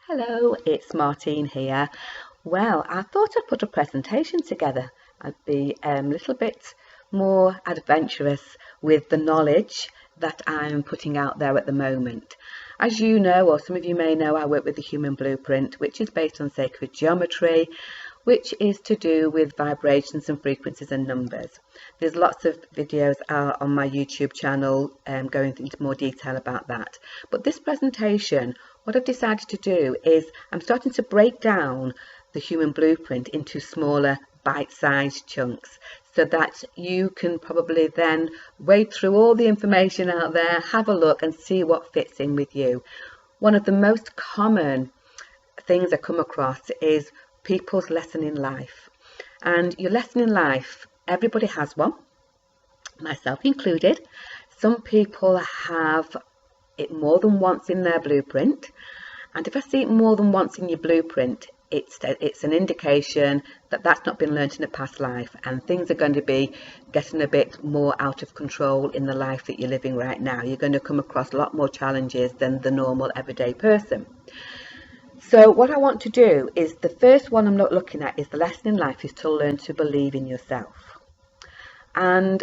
Hello, it's Martine here. Well, I thought I'd put a presentation together. I'd be a little bit more adventurous with the knowledge that I'm putting out there at the moment. As you know, or some of you may know, I work with the Human Blueprint, which is based on sacred geometry, which is to do with vibrations and frequencies and numbers. There's lots of videos on my YouTube channel going into more detail about that. But this presentation, what I've decided to do is I'm starting to break down the Human Blueprint into smaller bite-sized chunks so that you can probably then wade through all the information out there, have a look and see what fits in with you. One of the most common things I come across is people's lesson in life. And your lesson in life, everybody has one, myself included. Some people have it more than once in their blueprint, and if I see it more than once in your blueprint, it's an indication that that's not been learnt in a past life, and things are going to be getting a bit more out of control in the life that you're living right now. You're going to come across a lot more challenges than the normal everyday person. So what I want to do is, the first one I'm not looking at is the lesson in life is to learn to believe in yourself. And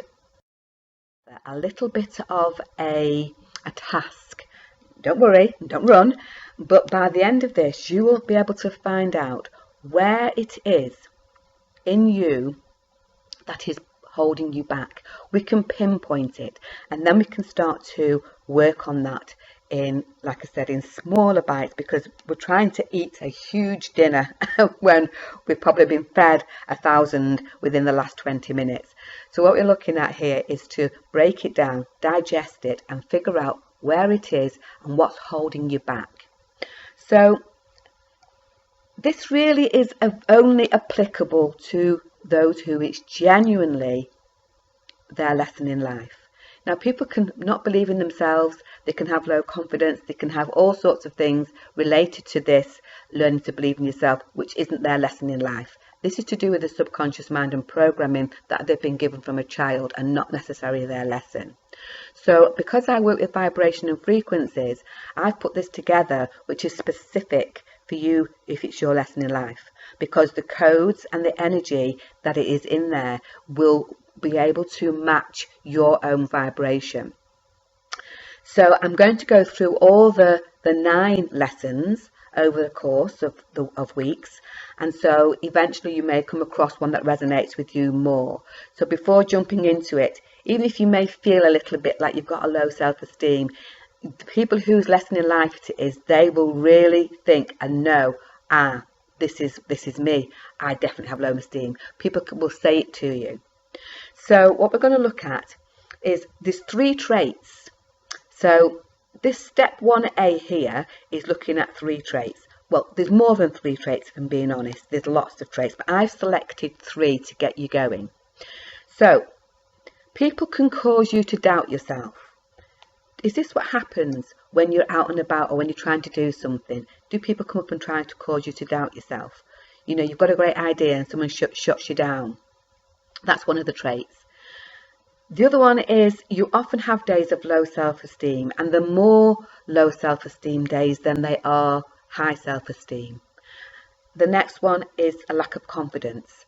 a little bit of a task. Don't worry, don't run. But by the end of this, you will be able to find out where it is in you that is holding you back. We can pinpoint it, and then we can start to work on that in, like I said, in smaller bites, because we're trying to eat a huge dinner when we've probably been fed 1,000 within the last 20 minutes. So what we're looking at here is to break it down, digest it, and figure out where it is and what's holding you back. So this really is only applicable to those who it's genuinely their lesson in life. Now, people can not believe in themselves, they can have low confidence, they can have all sorts of things related to this learning to believe in yourself, which isn't their lesson in life. This is to do with the subconscious mind and programming that they've been given from a child, and not necessarily their lesson. So because I work with vibration and frequencies, I've put this together, which is specific for you if it's your lesson in life, because the codes and the energy that it is in there will be able to match your own vibration. So I'm going to go through all the 9 lessons over the course of weeks, and so eventually you may come across one that resonates with you more. So before jumping into it, even if you may feel a little bit like you've got a low self-esteem, the people whose lesson in life it is, they will really think and know, this is me, I definitely have low esteem. People will say it to you. So what we're going to look at is there's 3 traits. So this step 1A here is looking at 3 traits. Well, there's more than 3 traits, if I'm being honest. There's lots of traits, but I've selected 3 to get you going. So people can cause you to doubt yourself. Is this what happens when you're out and about, or when you're trying to do something? Do people come up and try to cause you to doubt yourself? You know, you've got a great idea and someone shuts you down. That's one of the traits. The other one is you often have days of low self-esteem, and the more low self-esteem days than they are high self-esteem. The next one is a lack of confidence,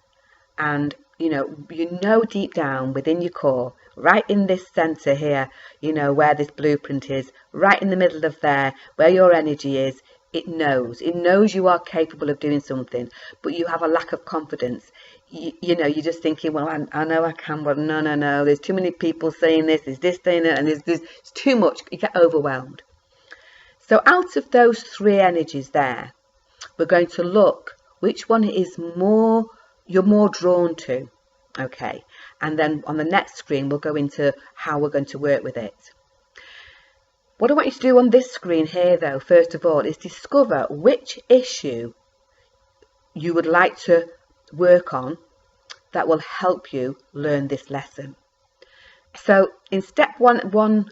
and you know deep down within your core, right in this center here, where this blueprint is, right in the middle of there, where your energy is, it knows you are capable of doing something, but you have a lack of confidence. You're just thinking, well, I know I can, but no, there's too many people saying this, there's this thing, and there's too much. You get overwhelmed. So out of those 3 energies there, we're going to look which one is you're more drawn to. Okay, and then on the next screen we'll go into how we're going to work with it. What I want you to do on this screen here, though, first of all, is discover which issue you would like to work on that will help you learn this lesson. So in step 1B,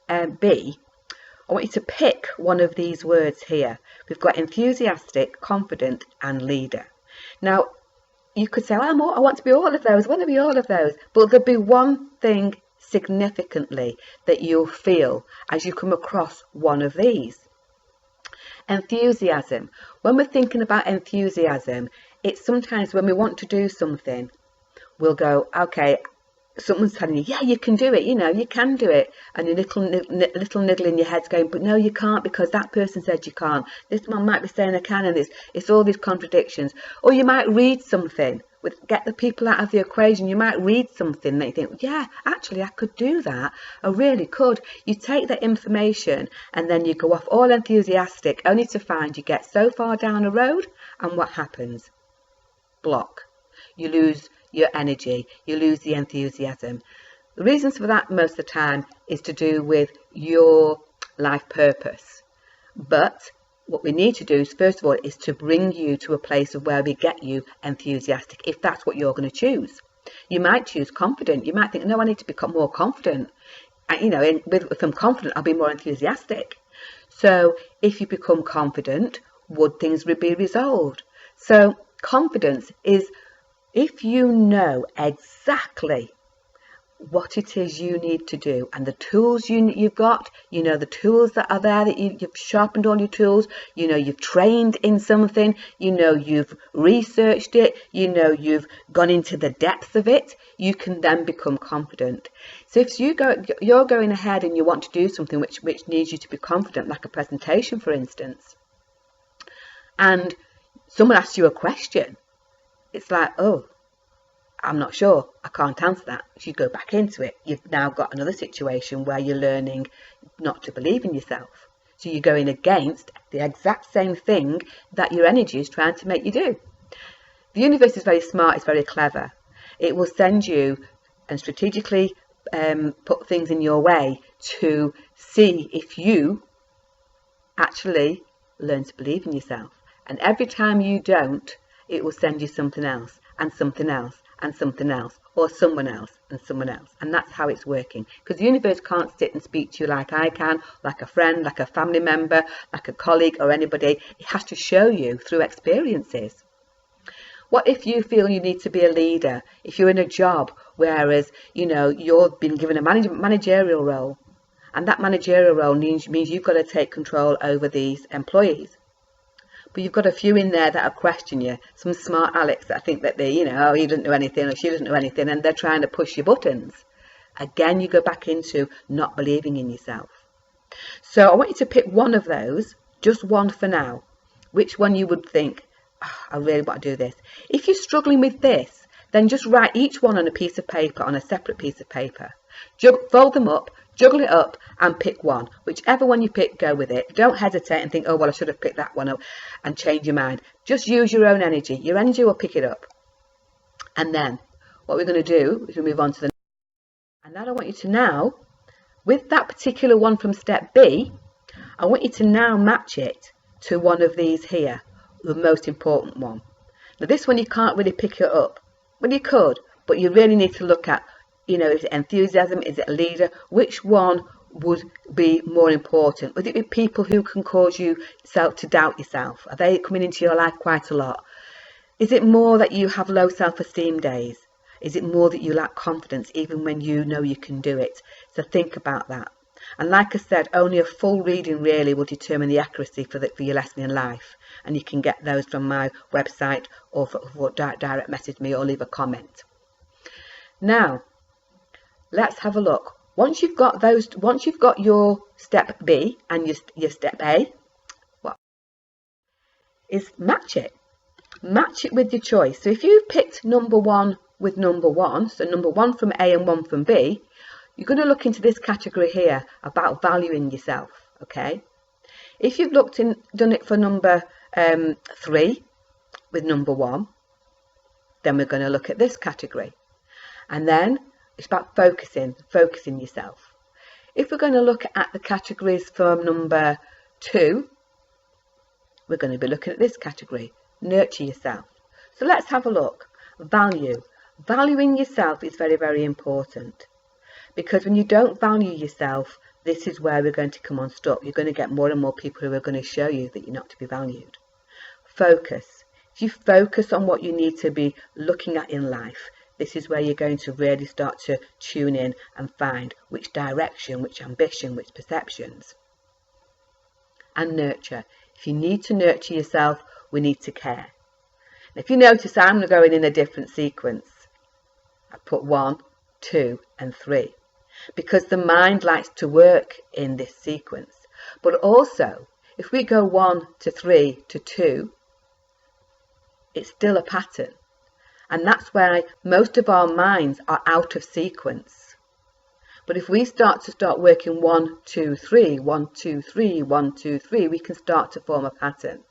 I want you to pick one of these words here. We've got enthusiastic, confident, and leader. Now, you could say, I want to be all of those, but there'll be one thing significantly that you'll feel as you come across one of these. Enthusiasm. When we're thinking about enthusiasm, it's sometimes when we want to do something, we'll go, okay, someone's telling you, yeah, you can do it, you know, you can do it. And your little niggle in your head's going, but no, you can't, because that person said you can't. This man might be saying I can, and it's all these contradictions. Or you might read something, get the people out of the equation. You might read something that you think, yeah, actually, I could do that. I really could. You take that information and then you go off all enthusiastic, only to find you get so far down a road, and what happens? Block. You lose your energy, you lose the enthusiasm. The reasons for that most of the time is to do with your life purpose. But what we need to do is, first of all, is to bring you to a place of where we get you enthusiastic, if that's what you're going to choose. You might choose confident. You might think, no, I need to become more confident. And, you know, if I'm confident, I'll be more enthusiastic. So if you become confident, would things be resolved? So confidence is if you know exactly what it is you need to do and the tools you've got, you know, the tools that are there, that you've sharpened all your tools, you know, you've trained in something, you know, you've researched it, you know, you've gone into the depth of it, you can then become confident. So if you're going ahead and you want to do something which needs you to be confident, like a presentation, for instance, and someone asks you a question, it's like, oh, I'm not sure, I can't answer that. If you go back into it, you've now got another situation where you're learning not to believe in yourself. So you're going against the exact same thing that your energy is trying to make you do. The universe is very smart, it's very clever. It will send you and strategically put things in your way to see if you actually learn to believe in yourself. And every time you don't, it will send you something else and something else and something else, or someone else and someone else. And that's how it's working, because the universe can't sit and speak to you like I can, like a friend, like a family member, like a colleague or anybody. It has to show you through experiences. What if you feel you need to be a leader? If you're in a job, whereas, you know, you've been given a managerial role, and that managerial role means you've got to take control over these employees. But you've got a few in there that are questioning you, some smart Alex that think that they, you know, oh, he doesn't know anything or she doesn't know anything, and they're trying to push your buttons. Again, you go back into not believing in yourself. So I want you to pick one of those, just one for now. Which one you would think, oh, I really want to do this. If you're struggling with this, then just write each one on a piece of paper, on a separate piece of paper. Fold them up, juggle it up and pick one. Whichever one you pick, go with it. Don't hesitate and think, oh, well, I should have picked that one up, and change your mind. Just use your own energy. Your energy will pick it up. And then what we're going to do is we move on to the next. And now I want you to now, with that particular one from step B, I want you to now match it to one of these here, the most important one. Now this one you can't really pick it up. Well, you could, but you really need to look at, you know, is it enthusiasm? Is it a leader? Which one would be more important? Would it be people who can cause you to doubt yourself? Are they coming into your life quite a lot? Is it more that you have low self-esteem days? Is it more that you lack confidence even when you know you can do it? So think about that. And like I said, only a full reading really will determine the accuracy for your lesson in life. And you can get those from my website, or direct message me or leave a comment. Now, let's have a look. Once you've got your step B and your step A, what is match it. Match it with your choice. So if you've picked number one with number one, so number one from A and one from B, you're going to look into this category here about valuing yourself, okay? If you've done it for number 3 with number 1, then we're going to look at this category. And then it's about focusing yourself. If we're going to look at the categories from number 2, we're going to be looking at this category, nurture yourself. So let's have a look. Value. Valuing yourself is very, very important. Because when you don't value yourself, this is where we're going to come unstuck. You're going to get more and more people who are going to show you that you're not to be valued. Focus. If you focus on what you need to be looking at in life, this is where you're going to really start to tune in and find which direction, which ambition, which perceptions. And nurture. If you need to nurture yourself, we need to care. And if you notice, I'm going in a different sequence. I put 1, 2 and 3 because the mind likes to work in this sequence. But also, if we go 1 to 3 to 2, it's still a pattern. And that's why most of our minds are out of sequence. But if we start working 1, 2, 3, 1, 2, 3, 1, 2, 3, we can start to form a pattern.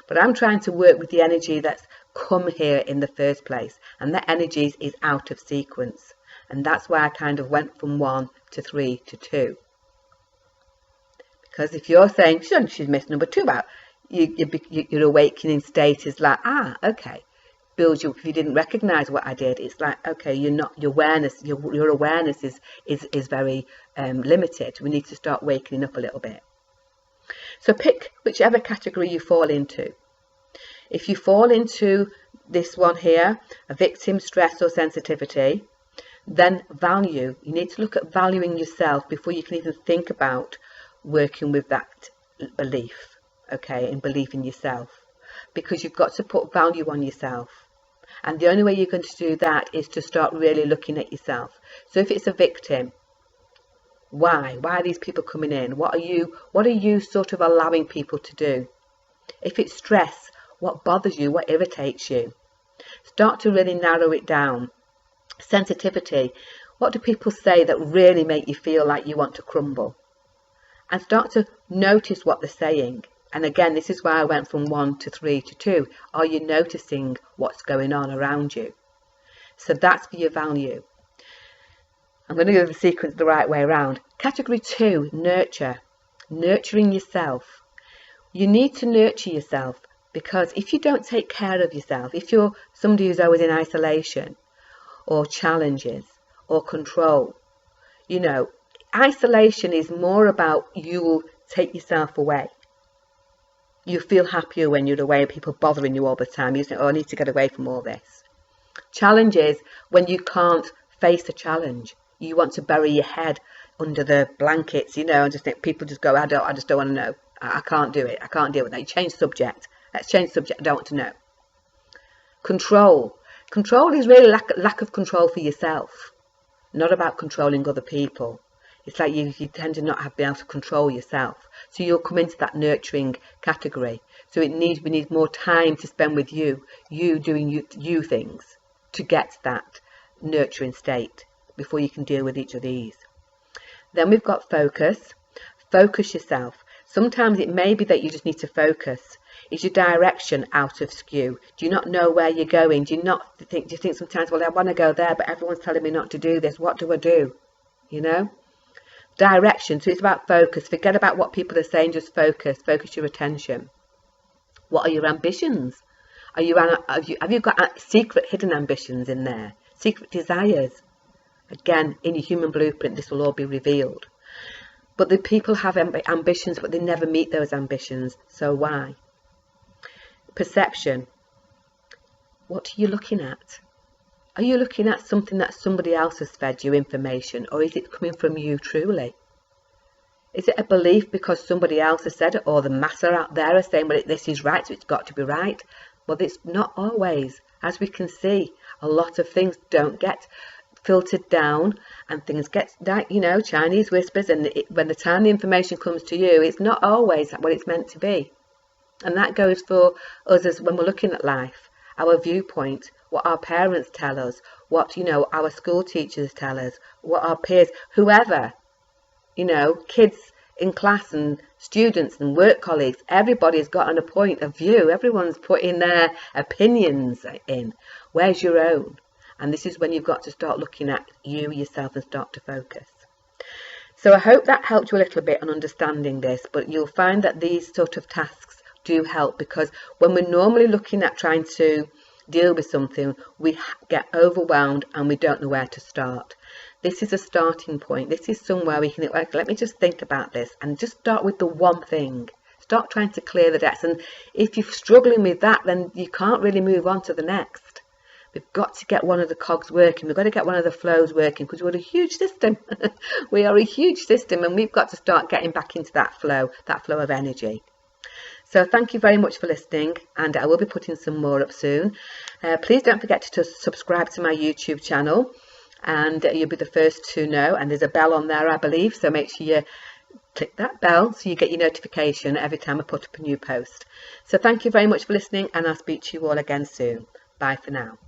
But I'm trying to work with the energy that's come here in the first place. And that energy is out of sequence. And that's why I kind of went from 1 to 3 to 2. Because if you're saying, she's missed number 2 out, your awakening state is like, okay. Builds you. If you didn't recognize what I did, it's like, okay, your awareness is very limited. We need to start waking up a little bit. So pick whichever category you fall into. If you fall into this one here, a victim, stress or sensitivity, then value. You need to look at valuing yourself before you can even think about working with that belief, okay, and belief in yourself, because you've got to put value on yourself. And the only way you're going to do that is to start really looking at yourself. So if it's a victim, why are these people coming in? What are you sort of allowing people to do? If it's stress, what bothers you? What irritates you? Start to really narrow it down. Sensitivity, what do people say that really make you feel like you want to crumble? And start to notice what they're saying. And again, this is why I went from 1 to 3 to 2. Are you noticing what's going on around you? So that's for your value. I'm going to go the sequence the right way around. Category 2, nurture. Nurturing yourself. You need to nurture yourself, because if you don't take care of yourself, if you're somebody who's always in isolation or challenges or control, isolation is more about you will take yourself away. You feel happier when you're away and people bothering you all the time. You say, I need to get away from all this. Challenges, when you can't face a challenge. You want to bury your head under the blankets, and just think people just go, I just don't want to know. I can't do it. I can't deal with that. You change subject. Let's change subject. I don't want to know. Control. Control is really lack of control for yourself. Not about controlling other people. It's like you tend to not be able to control yourself. So you'll come into that nurturing category. So we need more time to spend with you doing you things to get that nurturing state before you can deal with each of these. Then we've got focus. Focus yourself. Sometimes it may be that you just need to focus. Is your direction out of skew? Do you not know where you're going? Do you think sometimes, well, I want to go there, but everyone's telling me not to do this. What do I do? Direction. So it's about focus. Forget about what people are saying. Just focus your attention. What are your ambitions? Have you got secret hidden ambitions in there? Secret desires? Again, in your human blueprint, this will all be revealed. But the people have ambitions, but they never meet those ambitions. So why? Perception. What are you looking at? Are you looking at something that somebody else has fed you information, or is it coming from you truly? Is it a belief because somebody else has said it, or the masses out there are saying, well, this is right, so it's got to be right? Well, it's not always. As we can see, a lot of things don't get filtered down, and things get, Chinese whispers, and when the time the information comes to you, it's not always what it's meant to be. And that goes for us as when we're looking at life, our viewpoint, what our parents tell us, what, our school teachers tell us, what our peers, whoever, kids in class and students and work colleagues, everybody's got a point of view. Everyone's putting their opinions in. Where's your own? And this is when you've got to start looking at yourself and start to focus. So I hope that helped you a little bit on understanding this, but you'll find that these sort of tasks do help, because when we're normally looking at trying to deal with something, we get overwhelmed and we don't know where to start. This is a starting point. This is somewhere we can think, let me just think about this, and just start with the one thing. Start trying to clear the decks. And if you're struggling with that, then you can't really move on to the next. We've got to get one of the cogs working. We've got to get one of the flows working, because we're a huge system. We are a huge system, and we've got to start getting back into that flow of energy. So thank you very much for listening, and I will be putting some more up soon. Please don't forget to subscribe to my YouTube channel, and you'll be the first to know, and there's a bell on there I believe, so make sure you click that bell so you get your notification every time I put up a new post. So thank you very much for listening, and I'll speak to you all again soon. Bye for now.